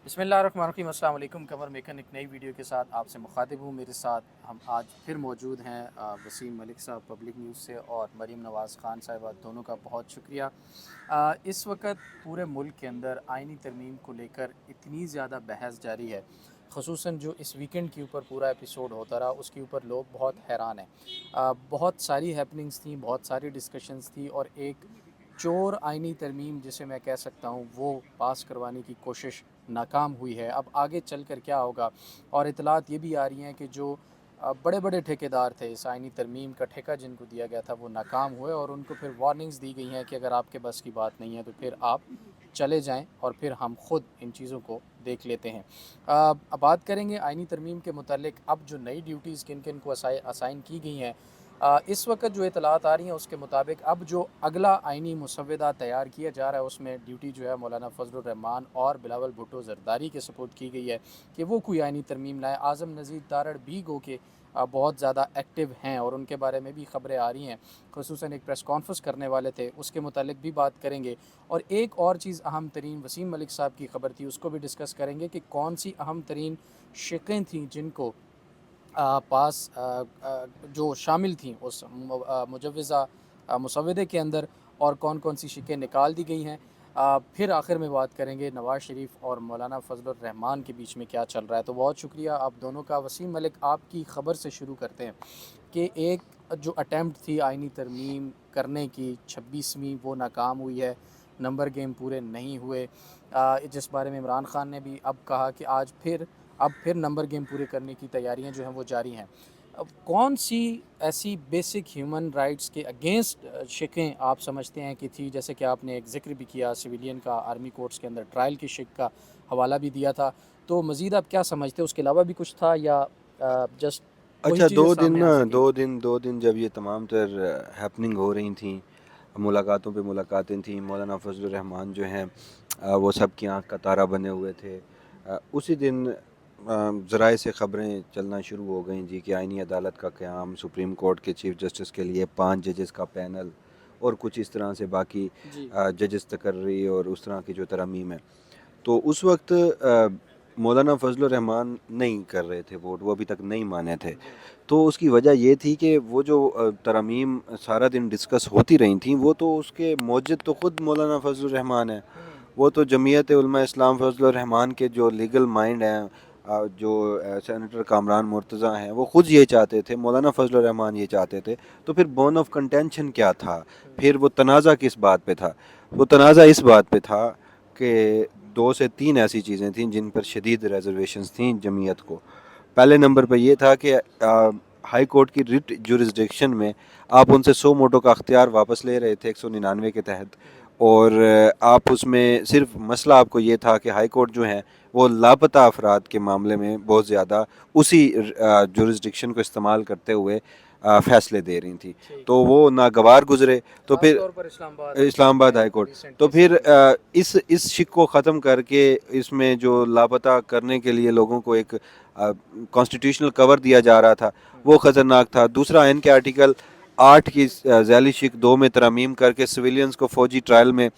بسم اللہ الرحمن الرحیم۔ السلام علیکم۔ قمر میکن ایک نئی ویڈیو کے ساتھ آپ سے مخاطب ہوں۔ میرے ساتھ ہم آج پھر موجود ہیں وسیم ملک صاحب پبلک نیوز سے، اور مریم نواز خان صاحبہ، دونوں کا بہت شکریہ۔ اس وقت پورے ملک کے اندر آئینی ترمیم کو لے کر اتنی زیادہ بحث جاری ہے، خصوصاً جو اس ویکنڈ کے اوپر پورا ایپیسوڈ ہوتا رہا اس کے اوپر لوگ بہت حیران ہیں۔ بہت ساری ہیپننگز تھیں، بہت ساری ڈسکشنز تھی، اور ایک چور آئینی ترمیم جسے میں کہہ سکتا ہوں وہ پاس کروانے کی کوشش ناکام ہوئی ہے۔ اب آگے چل کر کیا ہوگا، اور اطلاعات یہ بھی آ رہی ہیں کہ جو بڑے بڑے ٹھیکیدار تھے، اس آئینی ترمیم کا ٹھیکہ جن کو دیا گیا تھا وہ ناکام ہوئے، اور ان کو پھر وارننگز دی گئی ہیں کہ اگر آپ کے بس کی بات نہیں ہے تو پھر آپ چلے جائیں اور پھر ہم خود ان چیزوں کو دیکھ لیتے ہیں۔ اب بات کریں گے آئینی ترمیم کے متعلق، اب جو نئی ڈیوٹیز کن کن کو اسائن کی گئی ہیں۔ اس وقت جو اطلاعات آ رہی ہیں اس کے مطابق اب جو اگلا آئینی مسودہ تیار کیا جا رہا ہے اس میں ڈیوٹی جو ہے مولانا فضل الرحمان اور بلاول بھٹو زرداری کے سپورٹ کی گئی ہے کہ وہ کوئی آئینی ترمیم لائے۔ اعظم نذیر تارڑ بھی گو کے بہت زیادہ ایکٹیو ہیں، اور ان کے بارے میں بھی خبریں آ رہی ہیں، خصوصاً ایک پریس کانفرنس کرنے والے تھے، اس کے متعلق بھی بات کریں گے۔ اور ایک اور چیز اہم ترین وسیم ملک صاحب کی خبر تھی، اس کو بھی ڈسکس کریں گے کہ کون سی اہم ترین شقیں تھیں جن کو پاس جو شامل تھیں اس مجوزہ مسودے کے اندر، اور کون کون سی شقیں نکال دی گئی ہیں۔ پھر آخر میں بات کریں گے نواز شریف اور مولانا فضل الرحمان کے بیچ میں کیا چل رہا ہے۔ تو بہت شکریہ آپ دونوں کا۔ وسیم ملک، آپ کی خبر سے شروع کرتے ہیں کہ ایک جو اٹیمپٹ تھی آئینی ترمیم کرنے کی 26ویں، وہ ناکام ہوئی ہے، نمبر گیم پورے نہیں ہوئے، جس بارے میں عمران خان نے بھی اب کہا کہ اب پھر نمبر گیم پورے کرنے کی تیاریاں جو ہیں وہ جاری ہیں۔ اب کون سی ایسی بیسک ہیومن رائٹس کے اگینسٹ شقیں آپ سمجھتے ہیں کہ تھی، جیسے کہ آپ نے ایک ذکر بھی کیا سویلین کا، آرمی کورٹس کے اندر ٹرائل کی شق کا حوالہ بھی دیا تھا، تو مزید آپ کیا سمجھتے ہیں، اس کے علاوہ بھی کچھ تھا یا جسٹ وہی اچھا، چیزیں سامنے آ سکیں؟ 2 دن جب یہ تمام تر ہیپننگ ہو رہی تھیں، ملاقاتوں پہ ملاقاتیں تھیں، مولانا فضل الرحمان جو ہیں وہ سب کی آنکھ کا تارا بنے ہوئے تھے۔ اسی دن ذرائع سے خبریں چلنا شروع ہو گئیں جی کہ آئینی عدالت کا قیام، سپریم کورٹ کے چیف جسٹس کے لیے 5 ججز کا پینل، اور کچھ اس طرح سے باقی جی ججز تقرری اور اس طرح کی جو ترامیم ہے۔ تو اس وقت مولانا فضل الرحمان نہیں کر رہے تھے ووٹ، وہ ابھی تک نہیں مانے تھے۔ جی تو اس کی وجہ یہ تھی کہ وہ جو ترامیم سارا دن ڈسکس ہوتی رہی تھیں، وہ تو اس کے موجد تو خود مولانا فضل الرحمان ہیں، وہ تو جمعیت علماء اسلام فضل الرحمان کے جو لیگل مائنڈ ہیں، جو سینیٹر کامران مرتضیٰ ہیں، وہ خود یہ چاہتے تھے، مولانا فضل الرحمان یہ چاہتے تھے۔ تو پھر بون آف کنٹینشن کیا تھا؟ پھر وہ تنازع کس بات پہ تھا؟ وہ تنازع اس بات پہ تھا کہ 2 سے 3 ایسی چیزیں تھیں جن پر شدید ریزرویشنز تھیں جمعیت کو۔ پہلے نمبر پہ یہ تھا کہ ہائی کورٹ کی ریٹ جورسڈکشن میں آپ ان سے 100 موٹو کا اختیار واپس لے رہے تھے 199 کے تحت، اور آپ اس میں صرف مسئلہ آپ کو یہ تھا کہ ہائی کورٹ جو ہیں وہ لاپتہ افراد کے معاملے میں بہت زیادہ اسی جورسڈکشن کو استعمال کرتے ہوئے فیصلے دے رہی تھیں، ٹھیک تو ہے، وہ ناگوار گزرے۔ تو خاص پھر طور پر اسلام آباد ہائی کورٹ، تو ریسنٹلی پھر سیٹل ہوئی۔ اس شک کو ختم کر کے اس میں جو لاپتہ کرنے کے لیے لوگوں کو ایک کانسٹیٹیوشنل کور دیا جا رہا تھا وہ خطرناک تھا۔ دوسرا، ان کے آرٹیکل 8 کی ذیلی شق 2 میں ترامیم کر کے سویلینز کو فوجی ٹرائل میں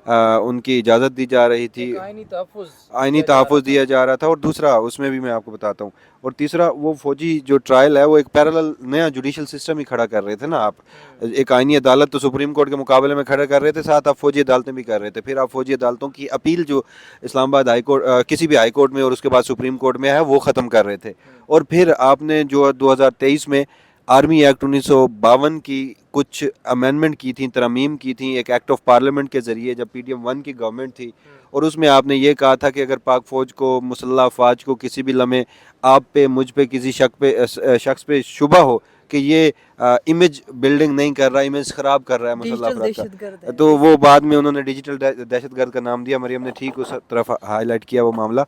ان کی اجازت دی جا رہی تھی، ایک آئینی تحفظ آئینی دیا جا رہا تحفظ تھا۔ دیا جا رہا تھا، اور دوسرا اس میں بھی میں آپ کو بتاتا ہوں، اور تیسرا وہ فوجی جو ٹرائل ہے وہ ایک پیرالل نیا جوڈیشل سسٹم ہی کھڑا کر رہے تھے نا آپ۔ ایک آئینی عدالت تو سپریم کورٹ کے مقابلے میں کھڑا کر رہے تھے، ساتھ آپ فوجی عدالتیں بھی کر رہے تھے، پھر آپ فوجی عدالتوں کی اپیل جو اسلام آباد ہائی کورٹ، کسی بھی ہائی کورٹ میں اور اس کے بعد سپریم کورٹ میں ہے، وہ ختم کر رہے تھے۔ اور پھر آپ نے جو 2023 میں آرمی ایکٹ 1952 کی کچھ امینڈمنٹ کی تھیں، ترامیم کی تھیں ایک ایکٹ آف پارلیمنٹ کے ذریعے، جب پی ڈی ایم 1 کی گورنمنٹ تھی، اور اس میں آپ نے یہ کہا تھا کہ اگر پاک فوج کو، مسلح افواج کو کسی بھی لمحے آپ پہ، مجھ پہ، کسی شخص پہ شبہ ہو کہ یہ امیج بلڈنگ نہیں کر رہا، امیج خراب کر رہا ہے مسلح ڈیجیٹل افراد دہشت گرد کا، ہے، تو وہ بعد میں انہوں نے ڈیجیٹل دہشت گرد کا نام دیا، مریم نے ٹھیک اس طرف ہائی لائٹ کیا وہ معاملہ،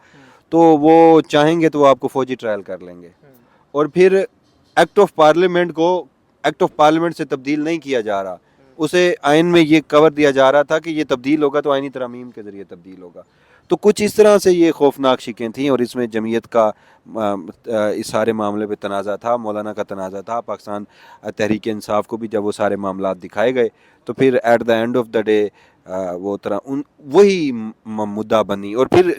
تو وہ چاہیں گے تو وہ آپ کو فوجی ٹرائل کر لیں گے۔ اور پھر ایکٹ آف پارلیمنٹ کو ایکٹ آف پارلیمنٹ سے تبدیل نہیں کیا جا رہا، اسے آئین میں یہ کور دیا جا رہا تھا کہ یہ تبدیل ہوگا تو آئینی ترامیم کے ذریعے تبدیل ہوگا۔ تو کچھ اس طرح سے یہ خوفناک شکیں تھیں، اور اس میں جمعیت کا اس سارے معاملے پہ تنازع تھا، مولانا کا تنازع تھا، پاکستان تحریک انصاف کو بھی جب وہ سارے معاملات دکھائے گئے، تو پھر at the end of the day وہ وہی مدعا بنی. اور پھر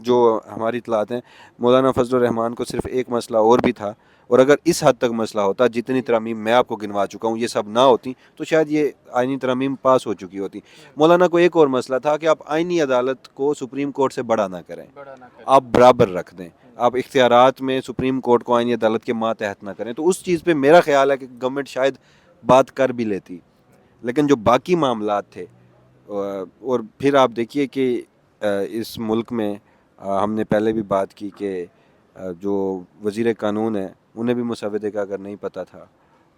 جو ہماری اطلاعات ہیں مولانا فضل الرحمان کو صرف ایک مسئلہ اور بھی تھا, اور اگر اس حد تک مسئلہ ہوتا, جتنی ترامیم میں آپ کو گنوا چکا ہوں یہ سب نہ ہوتی تو شاید یہ آئینی ترامیم پاس ہو چکی ہوتی. مولانا کو ایک اور مسئلہ تھا کہ آپ آئینی عدالت کو سپریم کورٹ سے بڑا نہ کریں, آپ برابر رکھ دیں, آپ اختیارات میں سپریم کورٹ کو آئینی عدالت کے ماتحت نہ کریں. تو اس چیز پہ میرا خیال ہے کہ گورنمنٹ شاید بات کر بھی لیتی, لیکن جو باقی معاملات تھے, اور پھر آپ دیکھیے کہ اس ملک میں ہم نے پہلے بھی بات کی کہ جو وزیر قانون ہے انہیں بھی مسودے کا اگر نہیں پتہ تھا,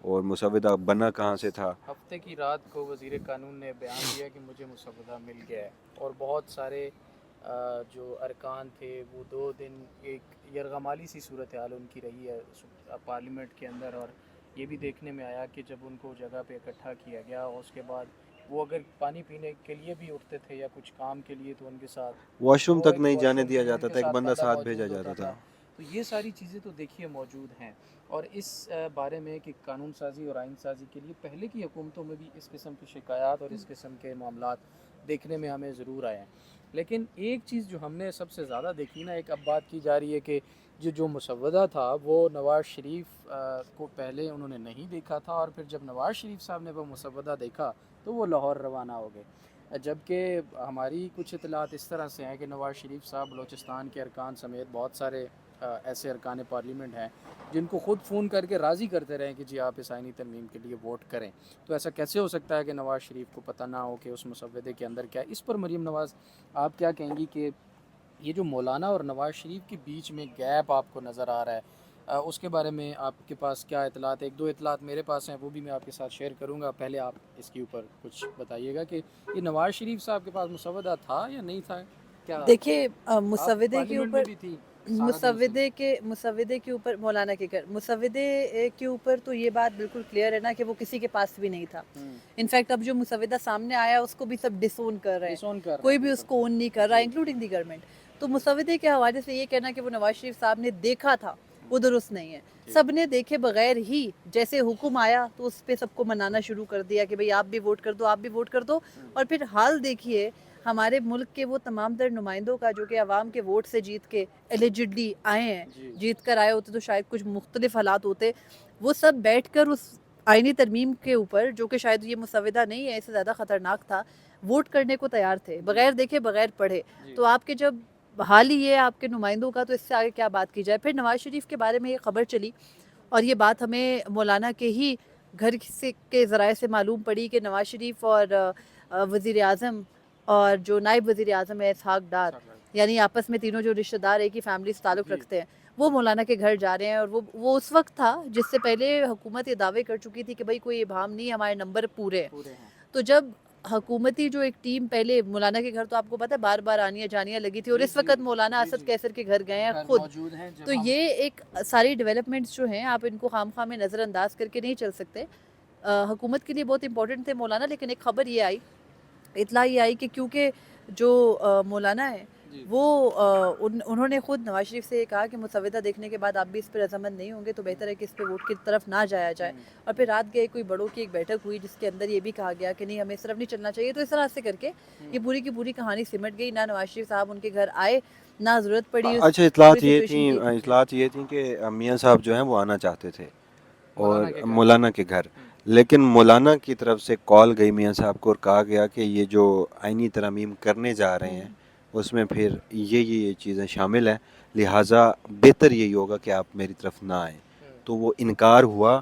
اور مسودہ بنا کہاں سے تھا. ہفتے کی رات کو وزیر قانون نے بیان دیا کہ مجھے مسودہ مل گیا ہے, اور بہت سارے جو ارکان تھے وہ 2 دن ایک یرغمالی سی صورتحال ان کی رہی ہے پارلیمنٹ کے اندر. اور یہ بھی دیکھنے میں آیا کہ جب ان کو جگہ پہ اکٹھا کیا گیا, اور اس کے بعد وہ اگر پانی پینے کے لیے بھی اٹھتے تھے یا کچھ کام کے لیے تو ان کے ساتھ واش روم وہ تک ایک نہیں واش جانے روم دیا میں ان جاتا کے تھا, ایک ساتھ بندہ ساتھ بھیجا موجود جاتا ہوتا تھا. تو یہ ساری چیزیں تو دیکھیے موجود ہیں. اور اس بارے میں کہ قانون سازی اور آئین سازی کے لیے پہلے کی حکومتوں میں بھی اس قسم کی شکایات اور اس قسم کے معاملات دیکھنے میں ہمیں ضرور آئے ہیں. لیکن ایک چیز جو ہم نے سب سے زیادہ دیکھی نا, ایک اب بات کی جا رہی ہے کہ جو مسودہ تھا وہ نواز شریف کو پہلے انہوں نے نہیں دیکھا تھا, اور پھر جب نواز شریف صاحب نے وہ مسودہ دیکھا تو وہ لاہور روانہ ہو گئے. جبکہ ہماری کچھ اطلاعات اس طرح سے ہیں کہ نواز شریف صاحب بلوچستان کے ارکان سمیت بہت سارے ایسے ارکان پارلیمنٹ ہیں جن کو خود فون کر کے راضی کرتے رہیں کہ جی آپ اس آئینی ترمیم کے لیے ووٹ کریں. تو ایسا کیسے ہو سکتا ہے کہ نواز شریف کو پتہ نہ ہو کہ اس مسودے کے اندر کیا ہے؟ اس پر مریم نواز آپ کیا کہیں گی کہ یہ جو مولانا اور نواز شریف کے بیچ میں گیپ آپ کو نظر آ رہا ہے, اس کے بارے میں آپ کے پاس کیا اطلاعات؟ 1-2 اطلاعات میرے پاس ہیں, وہ بھی میں آپ کے ساتھ شیئر کروں گا. پہلے آپ اس کے اوپر کچھ بتائیے گا کہ یہ نواز شریف صاحب کے پاس مسودہ تھا یا نہیں تھا. کیا دیکھیے آپ مسودے کے پارلیمنٹ میں اوپر بھی تھی سارا دن اسی مسودے کے اوپر مولانا کے گھر مسودے کے اوپر تو یہ بات بالکل کلیئر ہے نا کہ وہ کسی کے پاس بھی نہیں تھا. انفیکٹ اب جو مسودہ سامنے آیا اس کو بھی سب ڈس اون کر رہے ہیں, کوئی بھی اس کو اون نہیں کر رہا انکلوڈنگ دی گورنمنٹ. تو مسودے کے حوالے سے یہ کہنا کہ وہ نواز شریف صاحب نے دیکھا تھا وہ درست نہیں ہے. سب نے دیکھے بغیر ہی جیسے حکم آیا تو اس پہ سب کو منانا شروع کر دیا کہ بھئی آپ بھی ووٹ کر دو, آپ بھی ووٹ کر دو. اور پھر حال دیکھیے ہمارے ملک کے وہ تمام تر نمائندوں کا جو کہ عوام کے ووٹ سے جیت کے ایلیجڈلی آئے ہیں, جیت کر آئے ہوتے تو شاید کچھ مختلف حالات ہوتے. وہ سب بیٹھ کر اس آئینی ترمیم کے اوپر جو کہ شاید یہ مسودہ نہیں ہے, اس سے زیادہ خطرناک تھا, ووٹ کرنے کو تیار تھے بغیر دیکھے بغیر پڑھے. تو آپ کے جب حال ہی یہ ہے آپ کے نمائندوں کا, تو اس سے آگے کیا بات کی جائے. پھر نواز شریف کے بارے میں یہ خبر چلی اور یہ بات ہمیں مولانا کے ہی گھر سے کے ذرائع سے معلوم پڑی کہ نواز شریف اور وزیر اعظم اور جو نائب وزیر اعظم ہے اسحاق ڈار, یعنی آپس میں تینوں جو رشتہ دار ایک ہی فیملی سے تعلق رکھتے ہیں, وہ مولانا کے گھر جا رہے ہیں. اور وہ اس وقت تھا جس سے پہلے حکومت یہ دعوے کر چکی تھی کہ بھئی کوئی ابہام نہیں, ہمارے نمبر پورے ہیں. تو جب حکومتی جو ایک ٹیم پہلے مولانا کے گھر, تو آپ کو پتہ ہے بار بار آنیاں جانیاں لگی تھی, اور اس وقت مولانا اسد کیسر کے گھر گئے ہیں خود. تو یہ ایک ساری ڈیولپمنٹس جو ہیں آپ ان کو خام خواہ میں نظر انداز کر کے نہیں چل سکتے. حکومت کے لیے بہت امپورٹنٹ تھے مولانا. لیکن ایک خبر یہ آئی, اطلاع یہ آئی کہ کیونکہ جو مولانا ہے وہ انہوں نے خود نواز شریف سے یہ کہا کہ مسودہ دیکھنے کے بعد آپ بھی اس پہ رضامند نہیں ہوں گے تو بہتر ہے کہ اس پہ ووٹ کی طرف نہ جایا جائے. اور پھر رات گئے کوئی بڑوں کی ایک بیٹھک ہوئی جس کے اندر یہ بھی کہا گیا کہ نہیں ہمیں اس طرف نہیں چلنا چاہیے. تو اس طرح سے کر کے یہ پوری کی پوری کہانی سمٹ گئی. نہ نواز شریف صاحب ان کے گھر آئے, نہ ضرورت پڑی. اچھا, اطلاعات یہ تھیں کہ میاں صاحب جو ہیں وہ آنا چاہتے تھے اور مولانا کے گھر, لیکن مولانا کی طرف سے کال گئی میاں صاحب کو اور کہا گیا کہ یہ جو آئینی ترامیم کرنے جا رہے ہیں اس میں پھر یہ چیزیں شامل ہیں, لہٰذا بہتر یہی ہوگا کہ آپ میری طرف نہ آئیں. تو وہ انکار ہوا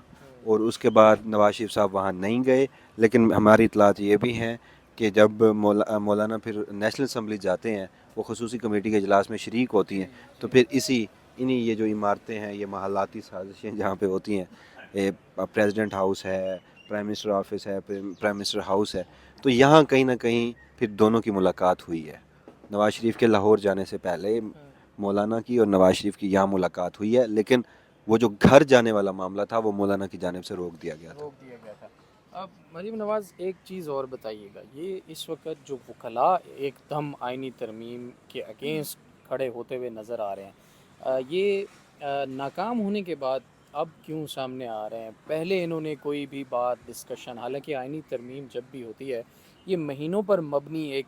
اور اس کے بعد نواز شریف صاحب وہاں نہیں گئے. لیکن ہماری اطلاعات یہ بھی ہیں کہ جب مولانا پھر نیشنل اسمبلی جاتے ہیں, وہ خصوصی کمیٹی کے اجلاس میں شریک ہوتی ہیں, تو پھر انہی یہ جو عمارتیں ہیں, یہ محلاتی سازشیں جہاں پہ ہوتی ہیں, پریزیڈنٹ ہاؤس ہے, پرائم منسٹر آفس ہے, پرائم منسٹر ہاؤس ہے, تو یہاں کہیں نہ کہیں پھر دونوں کی ملاقات ہوئی ہے. نواز شریف کے لاہور جانے سے پہلے مولانا کی اور نواز شریف کی یہاں ملاقات ہوئی ہے. لیکن وہ جو گھر جانے والا معاملہ تھا وہ مولانا کی جانب سے روک دیا گیا تھا. اب مریم نواز ایک چیز اور بتائیے گا, یہ اس وقت جو وکلاء ایک دم آئینی ترمیم کے اگینسٹ کھڑے ہوتے ہوئے نظر آ رہے ہیں, یہ ناکام ہونے کے بعد اب کیوں سامنے آ رہے ہیں؟ پہلے انہوں نے کوئی بھی بات ڈسکشن, حالانکہ آئینی ترمیم جب بھی ہوتی ہے یہ مہینوں پر مبنی ایک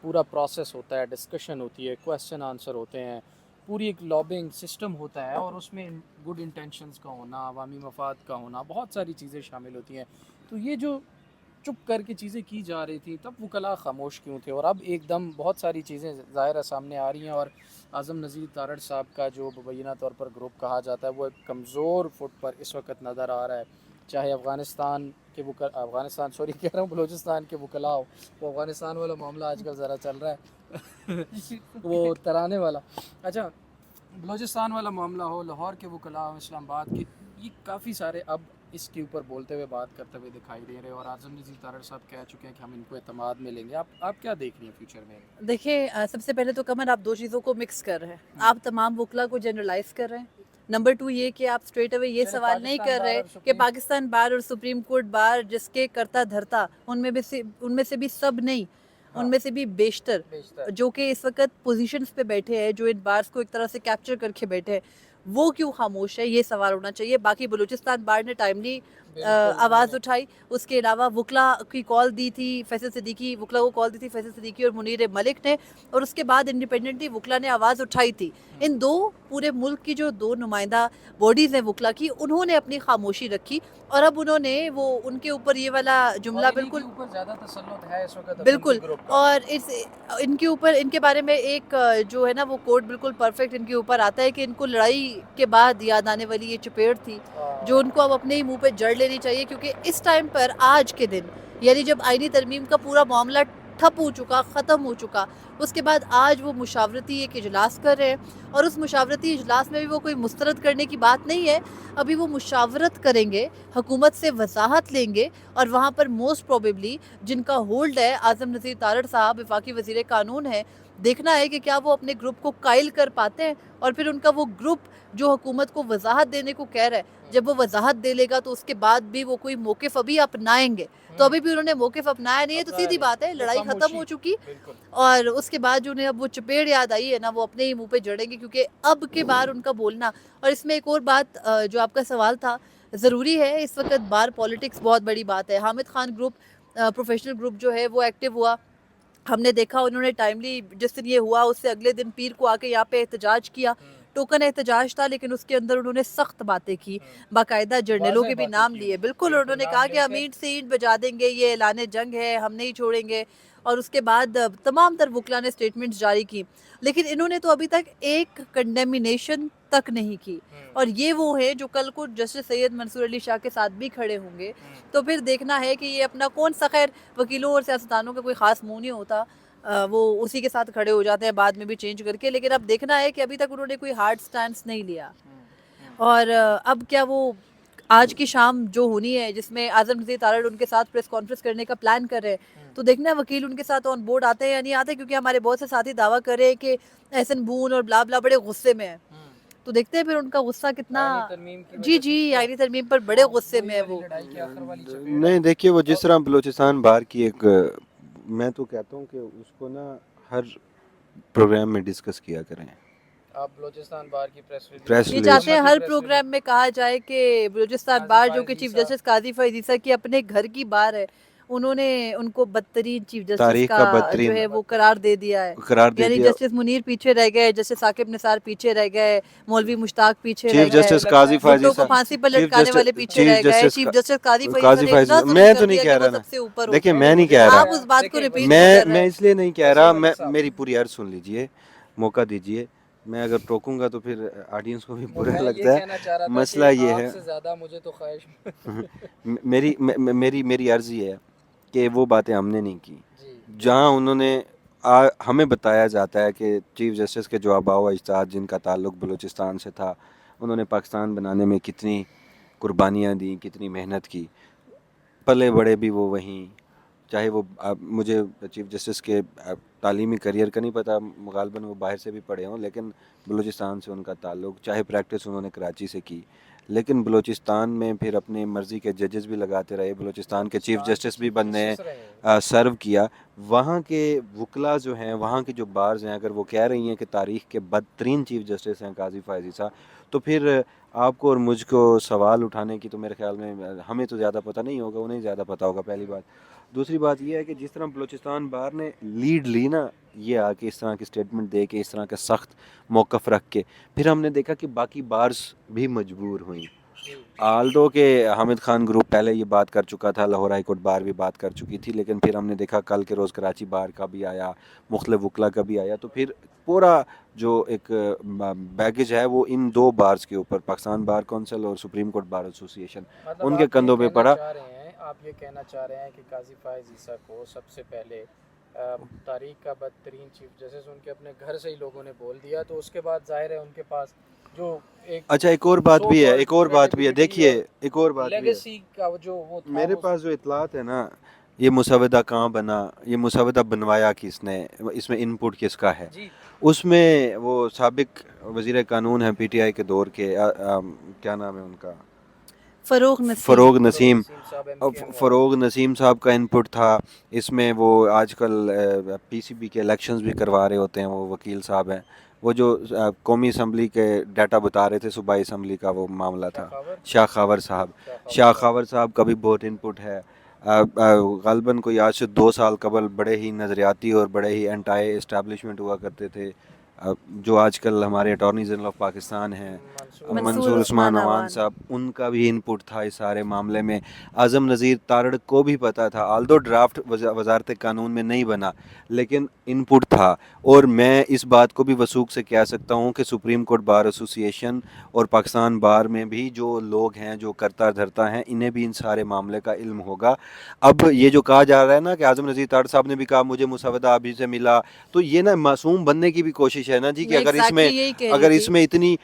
پورا پروسیس ہوتا ہے، ڈسکشن ہوتی ہے، کویسچن آنسر ہوتے ہیں، پوری ایک لابنگ سسٹم ہوتا ہے، اور اس میں گڈ انٹینشنز کا ہونا، عوامی مفاد کا ہونا، بہت ساری چیزیں شامل ہوتی ہیں. تو یہ جو چپ کر کے چیزیں کی جا رہی تھیں تب وکلاء خاموش کیوں تھے، اور اب ایک دم بہت ساری چیزیں ظاہرہ سامنے آ رہی ہیں. اور اعظم نذیر تارڑ صاحب کا جو مبینہ طور پر گروپ کہا جاتا ہے وہ ایک کمزور فٹ پر اس وقت نظر آ رہا ہے. چاہے افغانستان کے کہہ رہا ہوں بلوچستان کے وکلاء ہو، وہ افغانستان والا معاملہ آج کل ذرا چل رہا ہے وہ ترانے والا، اچھا بلوچستان والا معاملہ ہو، لاہور کے وکلاء ہو، اسلام آباد کے، یہ کافی سارے اب اس کے اوپر بولتے ہوئے بات کرتے ہوئے دکھائی دے رہے ہیں. اور اعظم نذیر تارڑ صاحب کہہ چکے ہیں کہ ہم ان کو اعتماد میں لیں گے. آپ کیا دیکھ رہی ہیں فیوچر میں؟ دیکھیں سب سے پہلے تو قمر آپ دو چیزوں کو مکس کر رہے ہیں. آپ تمام وکلا کو جنرلائز کر رہے ہیں. نمبر 2 یہ کہ آپ اسٹریٹ اوے یہ سوال نہیں کر رہے کہ پاکستان بار اور سپریم کورٹ بار جس کے کرتا دھرتا ان میں سے بھی سب نہیں، ان میں سے بھی بیشتر جو کہ اس وقت پوزیشنز پہ بیٹھے ہیں، جو ان بارز کو ایک طرح سے کیپچر کر کے بیٹھے ہیں، وہ کیوں خاموش ہے، یہ سوال ہونا چاہیے. باقی بلوچستان بار نے ٹائملی آواز اٹھائی. اس کے علاوہ وکلا کی کال دی تھی فیصل صدیقی، وکلا کو کال دی تھی فیصل صدیقی اور منیر ملک نے، اور اس کے بعد انڈیپینڈنٹلی وکلا نے آواز اٹھائی تھی. ان دو پورے ملک کی جو دو نمائندہ باڈیز ہیں وکلا کی، انہوں نے اپنی خاموشی رکھی. اور اب انہوں نے وہ ان کے اوپر یہ والا جملہ بالکل زیادہ تسلط ہے اس وقت بالکل، اور ان کے اوپر ان کے بارے میں ایک جو ہے نا وہ کوڈ بالکل پرفیکٹ ان کے اوپر آتا ہے کہ ان کو لڑائی کے بعد یاد آنے والی یہ چپیڑ تھی جو ان کو اب اپنے ہی منہ پہ جڑ لینی چاہیے. کیونکہ اس ٹائم پر آج کے دن یعنی جب آئینی ترمیم کا پورا معاملہ ٹھپ ہو چکا، ختم ہو چکا، اس کے بعد آج وہ مشاورتی ایک اجلاس کر رہے ہیں. اور اس مشاورتی اجلاس میں بھی وہ کوئی مسترد کرنے کی بات نہیں ہے. ابھی وہ مشاورت کریں گے، حکومت سے وضاحت لیں گے، اور وہاں پر موسٹ پروبیبلی جن کا ہولڈ ہے اعظم نذیر تارڑ صاحب وفاقی وزیر قانون ہے، دیکھنا ہے کہ کیا وہ اپنے گروپ کو قائل کر پاتے ہیں. اور پھر ان کا وہ گروپ جو حکومت کو وضاحت دینے کو کہہ رہا ہے، جب وہ وضاحت دے لے گا تو اس کے بعد بھی وہ کوئی موقف ابھی اپنائیں گے. تو ابھی بھی انہوں نے موقف اپنایا نہیں ہے، تو سیدھی بات ہے لڑائی ختم ہو چکی. اور اس کے بعد جو انہیں اب وہ چپیڑ یاد آئی ہے نا، وہ اپنے ہی منہ پہ جڑیں گے. کیونکہ اب کے بار ان کا بولنا، اور اس میں ایک اور بات جو آپ کا سوال تھا، ضروری ہے اس وقت بار پولیٹکس بہت بڑی بات ہے. Hamid Khan group professional group جو ہے وہ ایکٹیو ہوا. ہم نے دیکھا انہوں نے ٹائملی جس دن یہ ہوا اس سے اگلے دن پیر کو آ کے یہاں پہ احتجاج کیا. ٹوکن احتجاج تھا لیکن اس کے اندر انہوں نے سخت باتیں کی، باقاعدہ جرنیلوں کے بھی نام لیے. بالکل انہوں نے کہا کہ ہم اینٹ سے اینٹ بجا دیں گے، یہ اعلان جنگ ہے، ہم نہیں چھوڑیں گے. اور اس کے بعد تمام تر وکلا نے سٹیٹمنٹس جاری کی، لیکن انہوں نے تو ابھی تک ایک کنڈیمنیشن تک نہیں کی. اور یہ وہ ہیں جو کل کو جسٹس سید منصور علی شاہ کے ساتھ بھی کھڑے ہوں گے. تو پھر دیکھنا ہے کہ یہ اپنا کون سا، خیر وکیلوں اور سیاستدانوں کا کوئی خاص منہ نہیں ہوتا، وہ اسی کے ساتھ کھڑے ہو جاتے ہیں بعد میں بھی چینج کر کے. لیکن اب دیکھنا ہے کہ ابھی تک انہوں نے کوئی ہارڈ سٹانس نہیں لیا. اور اب کیا وہ آج کی شام جو ہونی ہے جس میں اعظم نذیر تارڑ ان کے ساتھ پریس کانفرنس کرنے کا پلان کر رہے ہیں، تو دیکھنا ہے وکیل ان کے ساتھ آن بورڈ آتے ہیں یا نہیں آتے. کیونکہ ہمارے بہت سے ساتھی دعویٰ کر رہے ہیں کہ احسن بون اور بلا بلا بڑے غصے میں ہیں. تو دیکھتے ہیں پھر ان کا غصہ کتنا. جی آئینی ترمیم پر بڑے غصے میں ہے وہ. نہیں دیکھیے، وہ جس طرح بلوچستان بار کی ایک، میں تو کہتا ہوں کہ اس کو نا ہر پروگرام میں ڈسکس کیا کریں. آپ بلوچستان بار کی پریس یہ چاہتے ہیں ہر پروگرام میں کہا جائے کہ بلوچستان بار جو کہ چیف جسٹس قاضی فائز عیسیٰ کی اپنے گھر کی بار ہے، انہوں نے ان کو بدترین چیف جسٹس تاریخ کا کا بدترین جو ہے وہ قرار دے دیا ہے. قرار دے یعنی دیا. جسٹس منیر پیچھے رہ گئے، جسٹس ثاقب نثار پیچھے رہ گئے، مولوی مشتاق پیچھے رہ چیف گئے، جسٹس قاضی فائز بھٹو کو عیسیٰ، پھانسی پر لٹکانے والے پیچھے رہ گئے. چیف جسٹس قاضی فائز قاضی نے فائز اتنا ظلم میں کر تو نہیں دیا کہہ کہ وہ رہا سب سے اوپر ہو دیکھیں گئے. میں نہیں کہہ رہا، آپ اس بات کو ریپیٹ نہیں کر رہے میں ہیں. اس لیے نہیں کہہ رہا، میری پوری عرض سن لیجئے، موقع دیجئے. میں اگر ٹوکوں گا تو پھر آڈینس کو بھی برا لگتا ہے. مسئلہ یہ ہے، مجھے تو خواہش میری عرض یہ ہے کہ وہ باتیں ہم نے نہیں کی جہاں انہوں نے ہمیں بتایا جاتا ہے کہ چیف جسٹس کے جو آباء و اجداد جن کا تعلق بلوچستان سے تھا، انہوں نے پاکستان بنانے میں کتنی قربانیاں دیں، کتنی محنت کی. پلے بڑے بھی وہ وہیں، چاہے وہ مجھے چیف جسٹس کے تعلیمی کریئر کا نہیں پتہ، غالباً وہ باہر سے بھی پڑھے ہوں، لیکن بلوچستان سے ان کا تعلق، چاہے پریکٹس انہوں نے کراچی سے کی، لیکن بلوچستان میں پھر اپنے مرضی کے ججز بھی لگاتے رہے، بلوچستان کے چیف جسٹس بھی بننے سرو کیا. وہاں کے وکلا جو ہیں، وہاں کی جو بارز ہیں، اگر وہ کہہ رہی ہیں کہ تاریخ کے بدترین چیف جسٹس ہیں قاضی فائز عیسیٰ، تو پھر آپ کو اور مجھ کو سوال اٹھانے کی تو میرے خیال میں ہمیں تو زیادہ پتہ نہیں ہوگا، انہیں زیادہ پتہ ہوگا. پہلی بات. دوسری بات یہ ہے کہ جس طرح بلوچستان بار نے لیڈ لی نا یہ آ کے اس طرح کی اسٹیٹمنٹ دے کے اس طرح کا سخت موقف رکھ کے، پھر ہم نے دیکھا کہ باقی بارز بھی مجبور ہوئیں. آلدو کہ حامد خان گروپ پہلے یہ بات کر چکا تھا، لاہور ہائی کورٹ بار بھی بات کر چکی تھی، لیکن پھر ہم نے دیکھا کل کے روز کراچی بار کا بھی آیا، مختلف وکلا کا بھی آیا، تو پھر پورا جو ایک بیگیج ہے وہ ان دو بارز کے اوپر، پاکستان بار کونسل اور سپریم کورٹ بار ایسوسی ایشن، ان کے کندھوں پہ پڑا. آپ یہ کہنا چاہ رہے ہیں کہ قاضی فائز عیسیٰ کو سب سے پہلے تاریخ کا بدترین چیف جسٹس ان کے اپنے گھر سے ہی لوگوں نے بول دیا، تو اس کے بعد ظاہر ہے ان کے پاس جو ایک اچھا ایک اور بات بھی ہے، ایک اور بات بھی ہے، دیکھیے ایک اور بات بھی ہے، لیگیسی کا جو وہ تھا، میرے پاس جو اطلاعات ہے نا، یہ مسودہ کہاں بنا، یہ مسودہ بنوایا کس نے، اس میں ان پٹ کس کا ہے، اس میں وہ سابق وزیر قانون ہیں پی ٹی آئی کے دور کے، کیا نام ہے ان کا، فروغ نسیم صاحب کا انپٹ تھا اس میں. وہ آج کل پی سی بی کے الیکشنز بھی کروا رہے ہوتے ہیں، وہ وکیل صاحب ہیں، وہ جو قومی اسمبلی کے ڈیٹا بتا رہے تھے، صوبائی اسمبلی کا وہ معاملہ تھا، شاہ خاور صاحب کا بھی بہت انپٹ ہے. غالباً کوئی آج سے 2 سال قبل بڑے ہی نظریاتی اور بڑے ہی اینٹائی اسٹیبلشمنٹ ہوا کرتے تھے، جو آج کل ہمارے اٹارنی جنرل آف پاکستان ہیں منصور عثمان عوان صاحب، ان کا بھی انپٹ تھا اس سارے معاملے میں. اعظم نذیر تارڑ کو بھی پتہ تھا، آلدو ڈرافٹ وزارت قانون میں نہیں بنا لیکن انپٹ تھا. اور میں اس بات کو بھی وثوق سے کہہ سکتا ہوں کہ سپریم کورٹ بار ایسوسی ایشن اور پاکستان بار میں بھی جو لوگ ہیں جو کرتا دھرتا ہیں، انہیں بھی ان سارے معاملے کا علم ہوگا. اب یہ جو کہا جا رہا ہے نا کہ اعظم نذیر تارڑ صاحب نے بھی کہا مجھے مسودہ ابھی سے ملا، تو یہ نا معصوم بننے کی بھی کوشش ہے نا جی، کہ اگر اس میں اتنی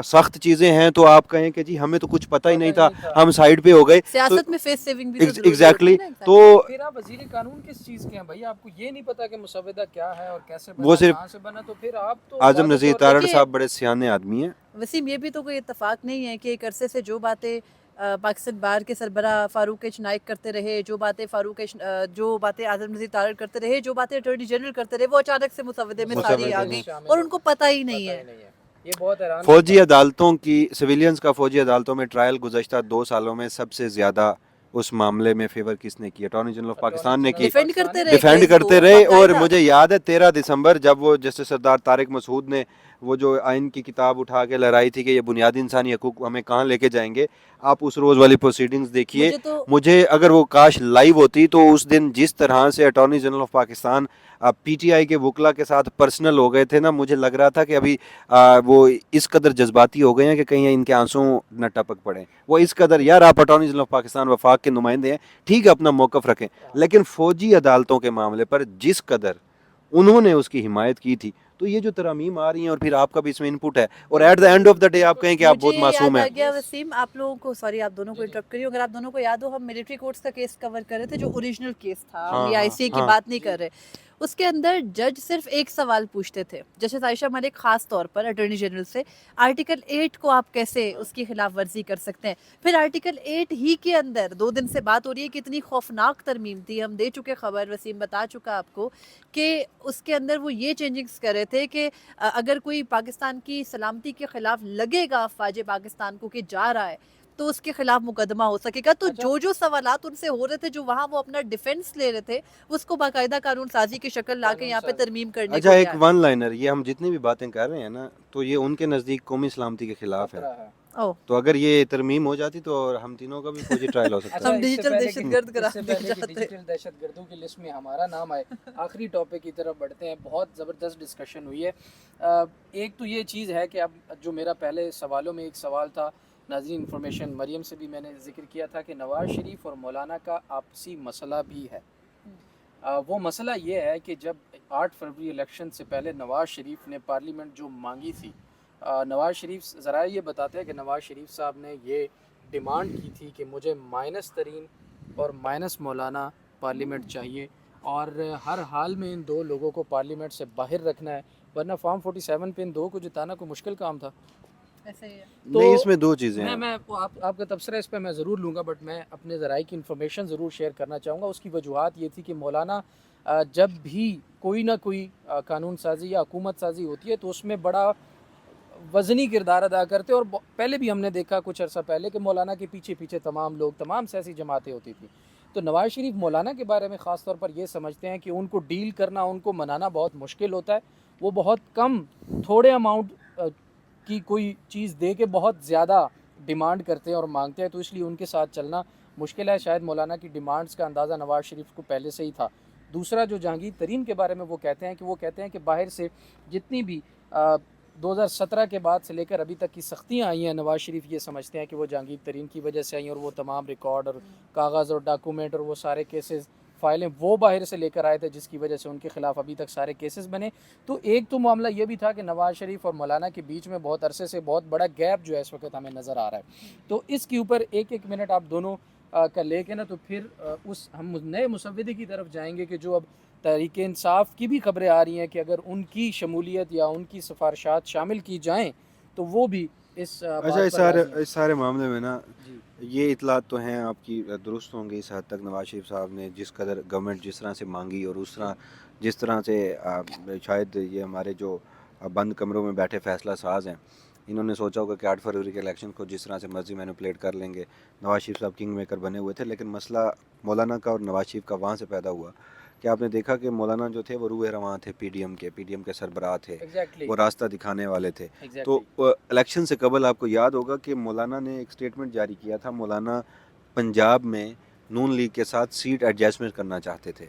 سخت چیزیں ہیں تو آپ کہیں کہ جی ہمیں تو کچھ پتہ ہی نہیں تھا، ہم سائیڈ پہ ہو گئے. سیاست میں فیس سیونگ بھی ایگزیکٹلی. تو پھر آپ وزیر قانون کس چیز کے ہیں بھائی؟ آپ کو یہ نہیں پتا کہ مسودہ کیا ہے اور کیسے بنا، وہ صرف کہاں سے بنا؟ تو پھر آپ تو اعظم نذیر تارڑ صاحب بڑے سیانے آدمی ہیں. وسیم یہ بھی تو کوئی اتفاق نہیں ہے کہ ایک عرصے سے جو باتیں پاکستان بار کے سربراہ فاروق ایچ نائک کرتے رہے، جو باتیں اعظم نذیر تارڑ کرتے رہے، جو باتیں اٹارنی جنرل کرتے رہے، وہ اچانک سے مسودے میں ساری آ گئی اور ان کو پتہ ہی نہیں ہے. یہ بہت حیران. فوجی عدالتوں کی، سویلینز کا فوجی عدالتوں میں ٹرائل گزشتہ 2 سالوں میں سب سے زیادہ اس معاملے میں فیور کس نے کی؟ اٹارنی جنرل آف پاکستان نے کی، ڈیفینڈ کرتے رہے. اور مجھے یاد ہے 13 دسمبر جب وہ جسٹس سردار طارق مسعود نے وہ جو آئین کی کتاب اٹھا کے لہرائی تھی کہ یہ بنیادی انسانی حقوق ہمیں کہاں لے کے جائیں گے، آپ اس روز والی پروسیڈنگز دیکھیے. مجھے اگر وہ کاش لائیو ہوتی تو اس دن جس طرح سے attorney general of Pakistan P T I کے وکلا کے ساتھ پرسنل ہو گئے تھے نا، مجھے لگ رہا تھا کہ ابھی وہ اس قدر جذباتی ہو گئے ہیں کہ کہیں ان کے آنسوں نہ ٹپک پڑیں. وہ اس قدر، یار آپ اٹارنی جنرل آف پاکستان وفاق کے نمائندے ہیں، ٹھیک ہے اپنا موقف رکھیں، لیکن فوجی عدالتوں کے معاملے پر جس قدر انہوں نے اس کی حمایت کی تھی، تو یہ جو ترامیم آ رہی ہیں اور پھر آپ کا بھی اس میں انپٹ ہے، اور at the end of the day آپ کہیں کہ آپ بہت معصوم ہیں. مجھے یاد آ گیا وسیم، آپ لوگوں کو، سوری آپ دونوں کو انٹرپٹ کری، اگر آپ دونوں کو یاد ہو، ہم ملٹری کورٹس کا کیس کور کر رہے تھے جو اوریجنل کیس تھا، ہم یہ آئی سی کی بات نہیں کر رہے. اس کے اندر جج صرف ایک سوال پوچھتے تھے، جسٹس عائشہ ملک خاص طور پر اٹارنی جنرل سے، آرٹیکل 8 کو آپ کیسے اس کی خلاف ورزی کر سکتے ہیں. پھر آرٹیکل 8 ہی کے اندر 2 دن سے بات ہو رہی ہے کہ اتنی خوفناک ترمیم تھی، ہم دے چکے خبر، وسیم بتا چکا آپ کو، کہ اس کے اندر وہ یہ چینجنگز کر رہے تھے کہ اگر کوئی پاکستان کی سلامتی کے خلاف لگے گا افواج پاکستان کو کہ جا رہا ہے تو اس کے خلاف مقدمہ ہو سکے گا. تو جو سوالات ان سے ہو رہے تھے، جو وہاں وہ اپنا ڈیفنس لے رہے تھے، اس کو باقاعدہ قانون سازی کی شکل لا کے یہاں پہ ترمیم کرنے کو. اچھا ایک ون لائنر، یہ ہم جتنی بھی باتیں کر رہے ہیں نا، تو یہ ان کے نزدیک قومی سلامتی کے خلاف ہے. تو اگر یہ ترمیم ہو جاتی تو ہم تینوں کا بھی فوجی ٹرائل ہو سکتا ہے. ہم ڈیجیٹل دہشت گرد کرا دیا جاتے. ڈیجیٹل دہشت گردوں کی لسٹ میں ہمارا نام آئے. آخری ٹاپک کی طرف بڑھتے ہیں. بہت زبردست ڈسکشن ہوئی ہے. ایک تو یہ چیز ہے کہ اب جو میرا پہلے سوالوں میں ایک سوال تھا، ناظرین انفارمیشن مریم سے بھی میں نے ذکر کیا تھا کہ نواز شریف اور مولانا کا آپسی مسئلہ بھی ہے. وہ مسئلہ یہ ہے کہ جب 8 فروری الیکشن سے پہلے نواز شریف نے پارلیمنٹ جو مانگی تھی، نواز شریف، ذرائع یہ بتاتے ہیں کہ نواز شریف صاحب نے یہ ڈیمانڈ کی تھی کہ مجھے مائنس ترین اور مائنس مولانا پارلیمنٹ چاہیے، اور ہر حال میں ان 2 لوگوں کو پارلیمنٹ سے باہر رکھنا ہے، ورنہ فارم 47 پہ ان 2 کو جتانا کوئی مشکل کام تھا. نہیں، اس میں 2 چیزیں ہیں. میں آپ کا تبصرہ اس پہ میں ضرور لوں گا، بٹ میں اپنے ذرائع کی انفارمیشن ضرور شیئر کرنا چاہوں گا. اس کی وجوہات یہ تھی کہ مولانا جب بھی کوئی نہ کوئی قانون سازی یا حکومت سازی ہوتی ہے تو اس میں بڑا وزنی کردار ادا کرتے، اور پہلے بھی ہم نے دیکھا کچھ عرصہ پہلے کہ مولانا کے پیچھے پیچھے تمام لوگ، تمام سیاسی جماعتیں ہوتی تھیں. تو نواز شریف مولانا کے بارے میں خاص طور پر یہ سمجھتے ہیں کہ ان کو ڈیل کرنا، ان کو منانا بہت مشکل ہوتا ہے. وہ بہت کم تھوڑے اماؤنٹ کی کوئی چیز دے کے بہت زیادہ ڈیمانڈ کرتے ہیں اور مانگتے ہیں، تو اس لیے ان کے ساتھ چلنا مشکل ہے. شاید مولانا کی ڈیمانڈز کا اندازہ نواز شریف کو پہلے سے ہی تھا. دوسرا جو جہانگیر ترین کے بارے میں وہ کہتے ہیں کہ باہر سے جتنی بھی 2017 کے بعد سے لے کر ابھی تک کی سختیاں آئی ہیں، نواز شریف یہ سمجھتے ہیں کہ وہ جہانگیر ترین کی وجہ سے آئی ہیں، اور وہ تمام ریکارڈ اور کاغذ اور ڈاکومنٹ اور وہ سارے کیسز فائلیں وہ باہر سے لے کر آئے تھے، جس کی وجہ سے ان کے خلاف ابھی تک سارے کیسز بنے. تو ایک تو معاملہ یہ بھی تھا کہ نواز شریف اور مولانا کے بیچ میں بہت عرصے سے بہت بڑا گیپ جو ہے اس وقت ہمیں نظر آ رہا ہے. تو اس کے اوپر ایک منٹ آپ دونوں کا لے کے نا، تو پھر ہم نئے مسودے کی طرف جائیں گے کہ جو اب تحریک انصاف کی بھی خبریں آ رہی ہیں کہ اگر ان کی شمولیت یا ان کی سفارشات شامل کی جائیں تو وہ بھی اس اس سارے معاملے میں نا یہ اطلاعات تو ہیں آپ کی درست ہوں گے اس حد تک. نواز شریف صاحب نے جس قدر گورنمنٹ جس طرح سے مانگی اور جس طرح سے شاید یہ ہمارے جو بند کمروں میں بیٹھے فیصلہ ساز ہیں، انہوں نے سوچا ہوگا کہ 8 فروری کے الیکشن کو جس طرح سے مرضی مینوپلیٹ کر لیں گے. نواز شریف صاحب کنگ میکر بنے ہوئے تھے، لیکن مسئلہ مولانا کا اور نواز شریف کا وہاں سے پیدا ہوا کہ آپ نے دیکھا کہ مولانا جو تھے وہ روح رواں تھے، پی ڈی ایم کے سربراہ تھے، وہ راستہ دکھانے والے تھے. تو الیکشن سے قبل آپ کو یاد ہوگا کہ مولانا نے ایک سٹیٹمنٹ جاری کیا تھا. مولانا پنجاب میں نون لیگ کے ساتھ سیٹ ایڈجسٹمنٹ کرنا چاہتے تھے،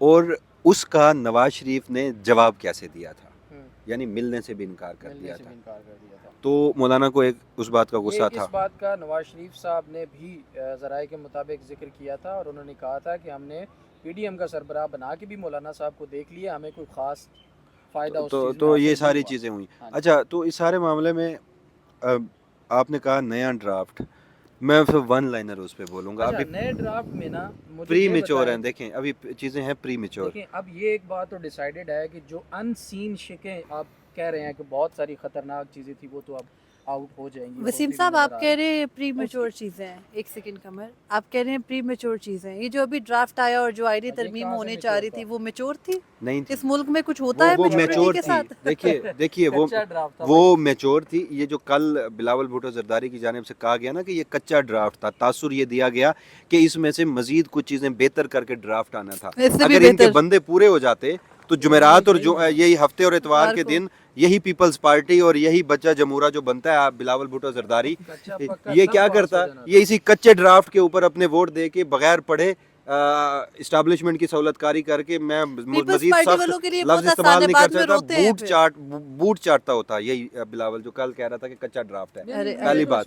اور اس کا نواز شریف نے جواب کیسے دیا تھا، یعنی ملنے سے بھی انکار کر دیا تھا. تو مولانا کو ایک اس بات کا غصہ تھا. اس بات کا نواز شریف صاحب نے بھی ذرائع کے مطابق ذکر کیا تھا، اور انہوں نے کہا تھا کہ ہم نے پی ڈی ایم کا سربراہ بنا کے بھی مولانا صاحب کو دیکھ لیا، ہمیں کوئی خاص فائدہ اس چیز تو یہ ساری چیزیں ہوئیں. اچھا، تو اس سارے معاملے میں آپ نے کہا نیا ڈرافٹ، میں پھر ون لائنر اس پہ بولوں گا. ابھی نئے ڈرافٹ میں نا پری میچور ہیں، دیکھیں ابھی چیزیں ہیں پری میچور. دیکھیں اب یہ ایک بات تو ڈیسائیڈڈ ہے کہ جو ان سین شکیں آپ کہہ رہے ہیں کہ بہت ساری خطرناک چیزیں تھی، وہ تو اب آؤٹ ہو جائیں گی. وسیم صاحب آپ کہہ رہے ہیں پری میچور چیزیں ہیں، ایک سیکنڈ قمر، آپ کہہ رہے ہیں پری میچور چیزیں، یہ جو ابھی ڈرافٹ آیا اور جو آئینی ترمیم ہونے چاہ رہی تھی وہ میچور تھی؟ نہیں، اس ملک میں کچھ ہوتا ہے وہ میچور کے تھی. ساتھ؟ دیکھیے وہ میچور تھی. یہ جو کل بلاول بھٹو زرداری کی جانب سے کہا گیا نا کہ یہ کچا ڈرافٹ تھا، تاثر یہ دیا گیا کہ اس میں سے مزید کچھ چیزیں بہتر کر کے ڈرافٹ آنا تھا. اگر ان کے بندے پورے ہو جاتے تو جمعرات اور یہی ہفتے اور اتوار کے دن یہی پیپلز پارٹی اور یہی بچہ جمہورہ جو بنتا ہے بلاول بھٹو زرداری، یہ کیا کرتا، یہ اسی کچے ڈرافٹ کے اوپر اپنے ووٹ دے کے بغیر پڑھے اسٹیبلشمنٹ کی سہولت کاری کر کے، میں مزید سخت لفظ استعمال نہیں کر سکتا، بوٹ چاٹتا ہوتا. یہی بلاول جو کل کہہ رہا تھا کہ کچا ڈرافٹ ہے. پہلی بات.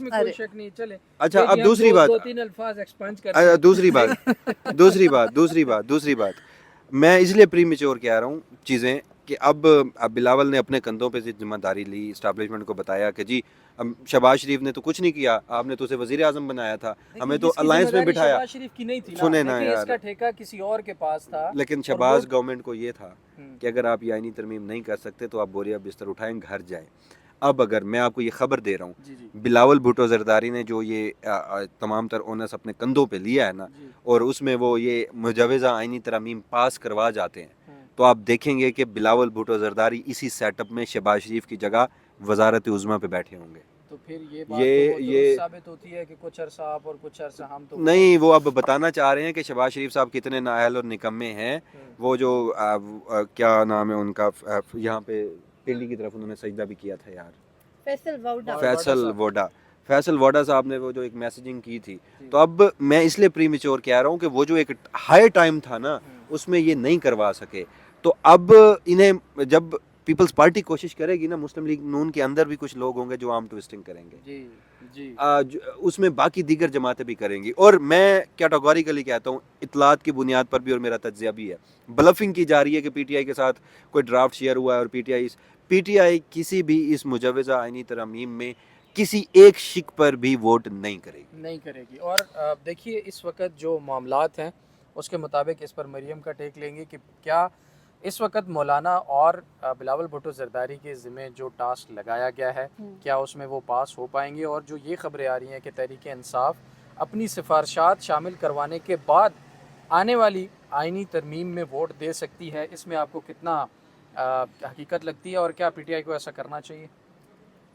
اچھا، اب دوسری بات میں اس لیے پری میچور کہہ رہا ہوں چیزیں کہ اب بلاول نے اپنے کندھوں پہ ذمہ داری لی، اسٹیبلشمنٹ کو بتایا کہ جی شہباز شریف نے تو کچھ نہیں کیا، آپ نے تو اسے وزیر اعظم بنایا تھا، ہمیں تو الائنس میں بٹھایا. شہباز شریف کی نہیں تھی، سنیں نا یار، اس کا ٹھیکہ کسی اور کے پاس تھا. لیکن شہباز گورنمنٹ کو یہ تھا کہ اگر آپ یہ آئینی ترمیم نہیں کر سکتے تو آپ بوریا بستر اٹھائیں گھر جائیں. اب اگر میں آپ کو یہ خبر دے رہا ہوں، بلاول بھٹو زرداری نے جو یہ تمام تر اونس اپنے کندھوں پہ لیا ہے نا، اور اس میں وہ یہ مجوزہ آئینی ترامیم پاس کروا جاتے ہیں، تو آپ دیکھیں گے کہ بلاول بھٹو زرداری اسی سیٹ اپ میں شہباز شریف کی جگہ وزارت عظمیٰ پہ بیٹھے ہوں گے. تو پھر یہ بات ثابت ہوتی ہے کہ کچھ عرصہ آپ اور کچھ عرصہ ہم تو نہیں. وہ اب بتانا چاہ رہے ہیں کہ شہباز شریف صاحب کتنے نااہل اور نکمے ہیں. وہ جو کیا نام ہے ان کا، یہاں پہ پنڈی کی طرف انہوں نے سجدہ بھی کیا تھا یار، فیصل ووڈا صاحب نے وہ جو ایک میسیجنگ کی تھی. تو اب میں اس لیے پری میچور کہہ رہا ہوں کہ وہ جو ایک ہائی ٹائم تھا نا، اس میں یہ نہیں کروا سکے. تو اب انہیں جب پیپلز پارٹی کوشش کرے گی نا، مسلم لیگ نون کے اندر بھی کچھ لوگ ہوں گے جو آرم ٹویسٹنگ کریں گے، اس میں باقی دیگر جماعتیں بھی کریں گی. اور میں کیٹاگوریکلی کہتا ہوں، اطلاعات کی بنیاد پر بھی اور میرا تجزیہ بھی ہے، بلفنگ کی جا رہی ہے کہ پی ٹی آئی کے ساتھ کوئی ڈرافٹ شیئر ہوا ہے، اور پی ٹی آئی کسی بھی اس مجوزہ آئینی ترامیم میں کسی ایک شک پر بھی ووٹ نہیں کرے گی. اور دیکھیے اس وقت جو معاملات ہیں اس کے مطابق اس پر مریم کا ٹیک لیں گے کہ کیا اس وقت مولانا اور بلاول بھٹو زرداری کے ذمہ جو ٹاسک لگایا گیا ہے کیا اس میں وہ پاس ہو پائیں گے. اور جو یہ خبریں آ رہی ہیں کہ تحریک انصاف اپنی سفارشات شامل کروانے کے بعد آنے والی آئینی ترمیم میں ووٹ دے سکتی ہے، اس میں آپ کو کتنا حقیقت لگتی ہے، اور کیا پی ٹی آئی کو ایسا کرنا چاہیے؟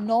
9,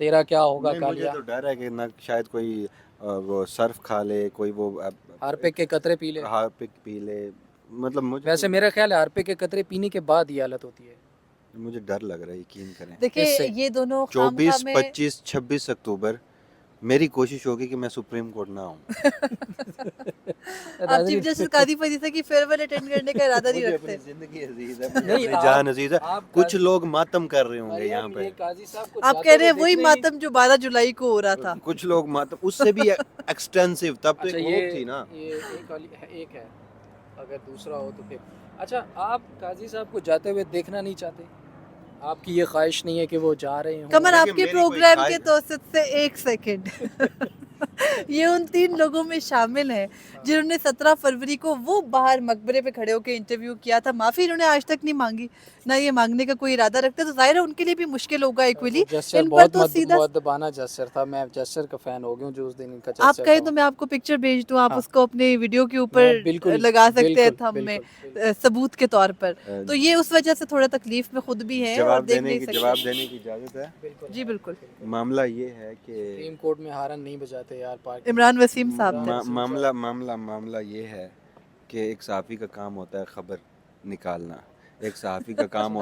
تیرا کیا ہوگا نہیں، مجھے کالیا، تو ڈر ہے کہ نہ شاید کوئی وہ صرف کھا لے، کوئی وہ ہارپک کے قطرے پی لے. ہارپک پی لے، مطلب ویسے میرا خیال ہے ہارپک کے قطرے پینے کے بعد یہ حالت ہوتی ہے. مجھے ڈر لگ رہا ہے، یقین کریں. دیکھیں اس سے یہ دونوں خامخواہ 24 میں 25 26 اکتوبر میری کوشش ہوگی کہ میں سپریم کورٹ نہ آؤں. آپ چیف جسٹس قاضی فیصلہ کی فیئرویل اٹینڈ کرنے کا ارادہ نہیں مجھے رکھتے. اپنی زندگی عزیز ہے، نہیں، مجھے اپنی آپ- جان عزیز ہے. آپ کچھ قاضی- لوگ ماتم کر رہے ہوں گے یہاں پہ. یہ قاضی صاحب کو آپ جاتے کہہ رہے ہیں ہوئے وہی دیکھ رہے ہیں. ماتم جو 12 جولائی کو ہو رہا تھا. کچھ لوگ ماتم اس سے بھی ایکسٹینسو، تب تو اچھا ایک یہ ہوپ تھی نا. یہ ایک ہے، اگر دوسرا ہو تو پھر. اچھا آپ قاضی صاحب کو جاتے ہوئے دیکھنا نہیں چاہتے؟ آپ کی یہ خواہش نہیں ہے کہ وہ جا رہے ہوں؟ کمر دیکھیں، آپ کے میری کوئی پروگرام خواہش- کے توسط سے ایک سیکنڈ یہ ان 3 لوگوں میں شامل ہیں جنہوں نے 17 فروری کو وہ باہر مقبرے پہ کھڑے ہو کے انٹرویو کیا تھا. معافی انہوں نے آج تک نہیں مانگی، نہ یہ مانگنے کا کوئی ارادہ رکھتے، تو ظاہر ہے ان کے لیے بھی مشکل ہوگا ایکولی. جسچر ان پر بہت تو سیدھا مؤدبانہ جسچر تھا. میں جسچر کا فین ہو گیا ہوں جو اس دن ان کا آپ جسچر کہیں تھا. تو میں آپ کو پکچر بھیج دوں، آپ ہاں. اس کو اپنے ویڈیو کے میں اوپر بالکل لگا سکتے ہیں بالکل تھم میں بالکل ثبوت کے طور پر. تو یہ اس وجہ سے تھوڑا تکلیف میں خود بھی ہیں اور جواب دیکھ دینے نہیں کی سکتے. اجازت ہے. بالکل. جی بالکل. معاملہ یہ ہے کہ سپریم کورٹ میں ہارن نہیں بجاتے یار. عمران وسیم صاحب تھے. معاملہ یہ ہے کہ ایک صحافی کا کام ہوتا ہے خبر نکالنا، ایک صحافی کا کام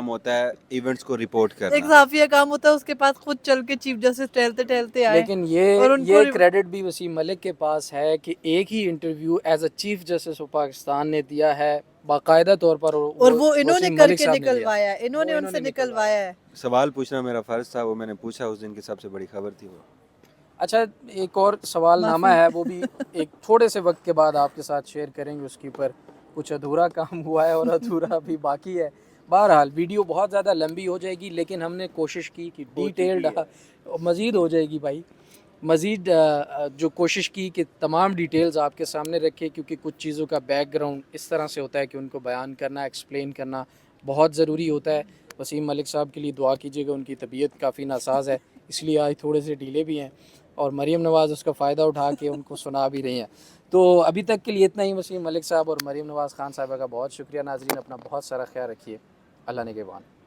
ہوتا ہے ایونٹس کو رپورٹ ایک کرنا. صحافی کا کام ہوتا ہے اس کے پاس خود چل کے چیف جسٹس ٹہلتے آئے. لیکن اور ان کو یہ کریڈٹ بھی وسیم ملک کے پاس ہے کہ ایک ہی interview as a chief justice of Pakistan نے دیا ہے باقاعدہ طور پر، اور وہ انہوں نے وسیم کر ملک کے صاحب نے لیا. نکلوایا، انہوں نے ان سے نکلوایا ہے. سوال پوچھنا میرا فرض تھا، وہ میں نے پوچھا. اس دن کی سب سے بڑی خبر تھی وہ. اچھا ایک اور سوال نامہ معافی. ہے، وہ بھی ایک تھوڑے سے وقت کے بعد آپ کے ساتھ شیئر کریں گے. اس کے اوپر کچھ ادھورا کام ہوا ہے اور ادھورا بھی باقی ہے. بہرحال ویڈیو بہت زیادہ لمبی ہو جائے گی، لیکن ہم نے کوشش کی کہ ڈیٹیلڈ مزید ہو جائے گی بھائی، مزید جو کوشش کی کہ تمام ڈیٹیلز آپ کے سامنے رکھے، کیونکہ کچھ چیزوں کا بیک گراؤنڈ اس طرح سے ہوتا ہے کہ ان کو بیان کرنا، ایکسپلین کرنا بہت ضروری ہوتا ہے. وسیم ملک صاحب کے لیے دعا کیجیے گا، ان کی طبیعت کافی ناساز ہے، اس لیے آج تھوڑے سے ڈیلے بھی ہیں، اور مریم نواز اس کا فائدہ اٹھا کے ان کو سنا بھی رہی ہیں. تو ابھی تک کے لیے اتنا ہی. وسیم ملک صاحب اور مریم نواز خان صاحبہ کا بہت شکریہ. ناظرین اپنا بہت سارا خیال رکھیے. اللہ نگہبان.